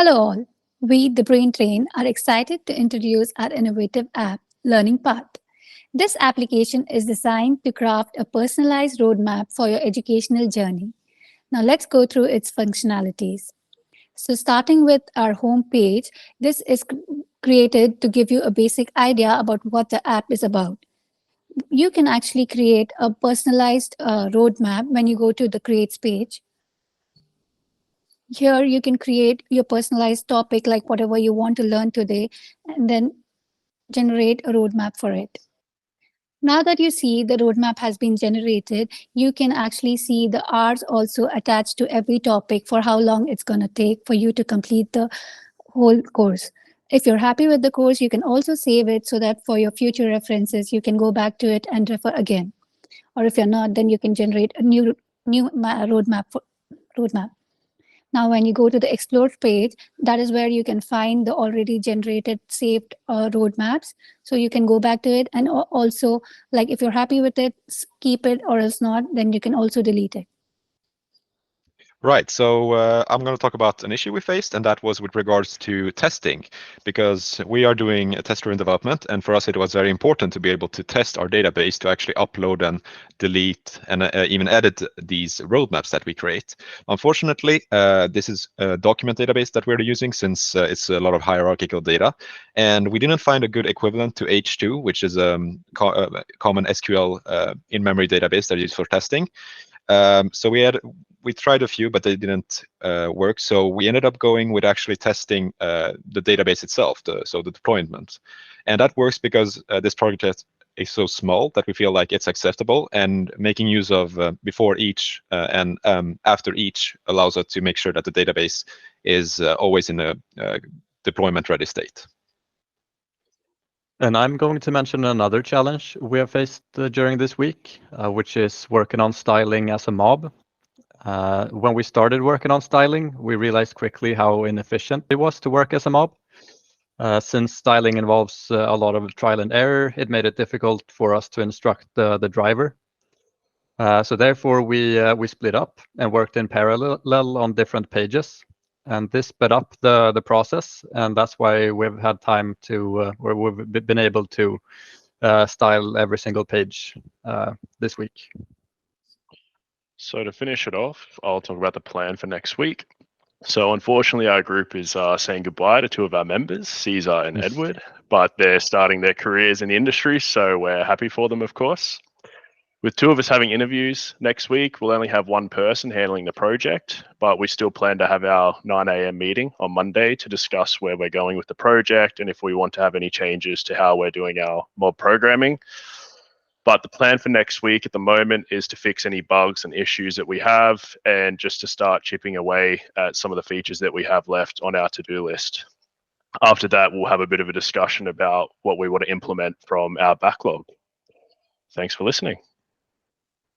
Hello all. We, the Brain Train, are excited to introduce our innovative app, Learning Path. This application is designed to craft a personalized roadmap for your educational journey. Now let's go through its functionalities. So starting with our home page, this is created to give you a basic idea about what the app is about. You can actually create a personalized roadmap when you go to the Creates page. Here you can create your personalized topic, like whatever you want to learn today, and then generate a roadmap for it. Now that you see the roadmap has been generated, you can actually see the hours also attached to every topic for how long it's going to take for you to complete the whole course. If you're happy with the course, you can also save it so that for your future references, you can go back to it and refer again. Or if you're not, then you can generate a new roadmap. Now, when you go to the Explore page, that is where you can find the already generated saved roadmaps. So you can go back to it, and also, like, if you're happy with it, keep it, or else not, then you can also delete it. Right, so I'm going to talk about an issue we faced, and that was with regards to testing, because we are doing a test-driven development, and for us it was very important to be able to test our database to actually upload and delete and even edit these roadmaps that we create. Unfortunately, this is a document database that we're using since it's a lot of hierarchical data, and we didn't find a good equivalent to H2, which is a common SQL in-memory database that is used for testing. So we tried a few, but they didn't work. So we ended up going with actually testing the database itself, so the deployment. And that works because this project is so small that we feel like it's acceptable, and making use of before each and after each allows us to make sure that the database is always in a deployment ready state. And I'm going to mention another challenge we have faced during this week, which is working on styling as a mob. When we started working on styling, we realized quickly how inefficient it was to work as a mob. Since styling involves a lot of trial and error, it made it difficult for us to instruct the driver. So therefore, we split up and worked in parallel on different pages. And this sped up the process, and that's why we've had time to, or we've been able to style every single page this week. So to finish it off, I'll talk about the plan for next week. So unfortunately, our group is saying goodbye to two of our members, Caesar and Edward, but they're starting their careers in the industry, so we're happy for them, of course. With two of us having interviews next week, we'll only have one person handling the project, but we still plan to have our 9 a.m. meeting on Monday to discuss where we're going with the project and if we want to have any changes to how we're doing our mob programming. But the plan for next week at the moment is to fix any bugs and issues that we have, and just to start chipping away at some of the features that we have left on our to-do list. After that, we'll have a bit of a discussion about what we want to implement from our backlog. Thanks for listening.